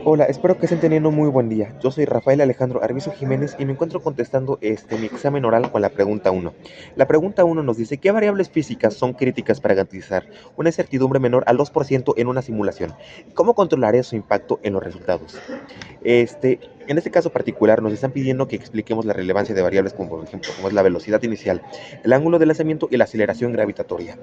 Hola, espero que estén teniendo un muy buen día. Yo soy Rafael Alejandro Arbizu Jiménez y me encuentro contestando mi examen oral con la pregunta uno. La pregunta uno nos dice, ¿qué variables físicas son críticas para garantizar una incertidumbre menor al 2% en una simulación? ¿Cómo controlaré su impacto en los resultados? En este caso particular nos están pidiendo que expliquemos la relevancia de variables como por ejemplo como es la velocidad inicial, el ángulo de lanzamiento y la aceleración gravitatoria,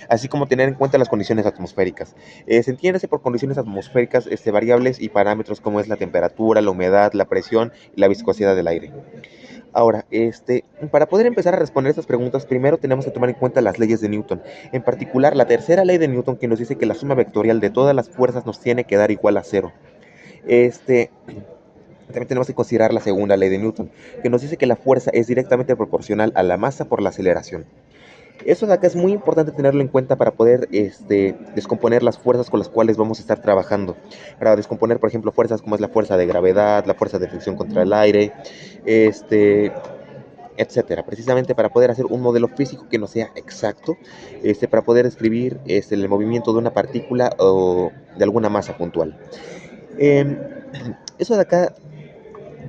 así como tener en cuenta las condiciones atmosféricas. Se entiende por condiciones atmosféricas variables y parámetros como es la temperatura, la humedad, la presión y la viscosidad del aire. Ahora, para poder empezar a responder estas preguntas, primero tenemos que tomar en cuenta las leyes de Newton. En particular, la tercera ley de Newton que nos dice que la suma vectorial de todas las fuerzas nos tiene que dar igual a cero. Este, También tenemos que considerar la segunda ley de Newton, que nos dice que la fuerza es directamente proporcional a la masa por la aceleración. Eso de acá es muy importante tenerlo en cuenta para poder descomponer las fuerzas con las cuales vamos a estar trabajando. Para descomponer, por ejemplo, fuerzas como es la fuerza de gravedad, la fuerza de fricción contra el aire, este, etcétera. Precisamente para poder hacer un modelo físico que no sea exacto, para poder describir el movimiento de una partícula o de alguna masa puntual. Em, Eso de acá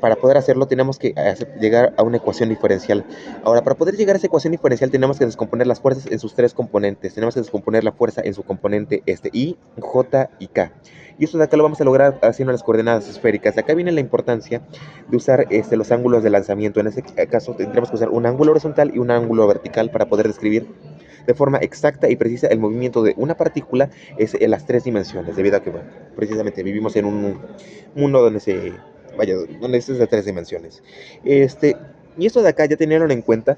para poder hacerlo tenemos que llegar a una ecuación diferencial. Ahora, para poder llegar a esa ecuación diferencial tenemos que descomponer las fuerzas en sus tres componentes. Tenemos que descomponer la fuerza en su componente I, J y K. Y eso de acá lo vamos a lograr haciendo las coordenadas esféricas. De acá viene la importancia de usar los ángulos de lanzamiento. En este caso tendremos que usar un ángulo horizontal y un ángulo vertical para poder describir de forma exacta y precisa el movimiento de una partícula en las tres dimensiones, debido a que bueno, precisamente vivimos en un mundo donde donde es de tres dimensiones. Este, y esto de acá, ya teniéndolo en cuenta,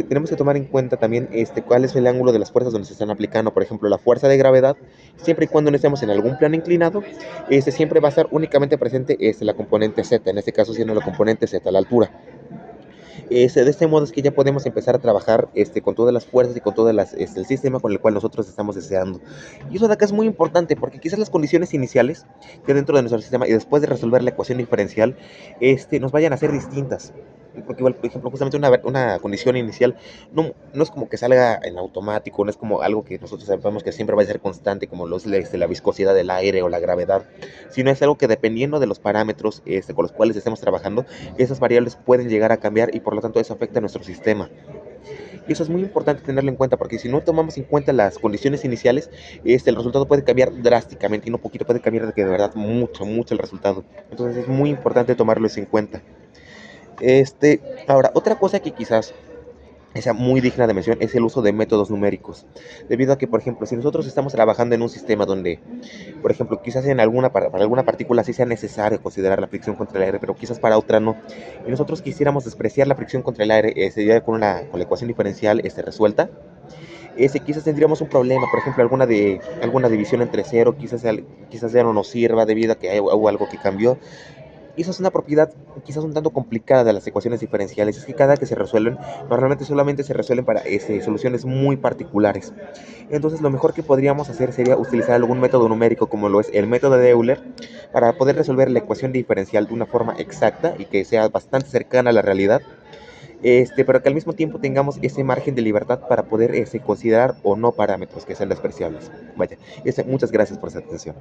tenemos que tomar en cuenta también cuál es el ángulo de las fuerzas donde se están aplicando. Por ejemplo, la fuerza de gravedad, siempre y cuando no estemos en algún plano inclinado, siempre va a estar únicamente presente la componente Z, en este caso siendo la componente Z, la altura. De este modo es que ya podemos empezar a trabajar con todas las fuerzas y con todas el sistema con el cual nosotros estamos deseando. Y eso de acá es muy importante porque quizás las condiciones iniciales que dentro de nuestro sistema y después de resolver la ecuación diferencial nos vayan a ser distintas. Porque igual, por ejemplo, justamente una condición inicial no es como que salga en automático, no es como algo que nosotros sabemos que siempre va a ser constante, como la viscosidad del aire o la gravedad, sino es algo que dependiendo de los parámetros con los cuales estemos trabajando, esas variables pueden llegar a cambiar y por lo tanto eso afecta a nuestro sistema. Y eso es muy importante tenerlo en cuenta porque si no tomamos en cuenta las condiciones iniciales, el resultado puede cambiar drásticamente y no poquito, puede cambiar de que de verdad mucho, mucho el resultado. Entonces es muy importante tomarlo eso en cuenta. Ahora, otra cosa que quizás esa muy digna de mención es el uso de métodos numéricos. Debido a que, por ejemplo, si nosotros estamos trabajando en un sistema donde, por ejemplo, quizás para alguna partícula sí sea necesario considerar la fricción contra el aire, pero quizás para otra no, y nosotros quisiéramos despreciar la fricción contra el aire, sería con la ecuación diferencial resuelta, quizás tendríamos un problema, por ejemplo, alguna división entre cero, quizás ya no nos sirva debido a que hubo algo que cambió, y esa es una propiedad quizás un tanto complicada de las ecuaciones diferenciales, es que cada que se resuelven, normalmente solamente se resuelven para soluciones muy particulares. Entonces lo mejor que podríamos hacer sería utilizar algún método numérico como lo es el método de Euler para poder resolver la ecuación diferencial de una forma exacta y que sea bastante cercana a la realidad, pero que al mismo tiempo tengamos ese margen de libertad para poder considerar o no parámetros que sean despreciables. Vaya, muchas gracias por su atención.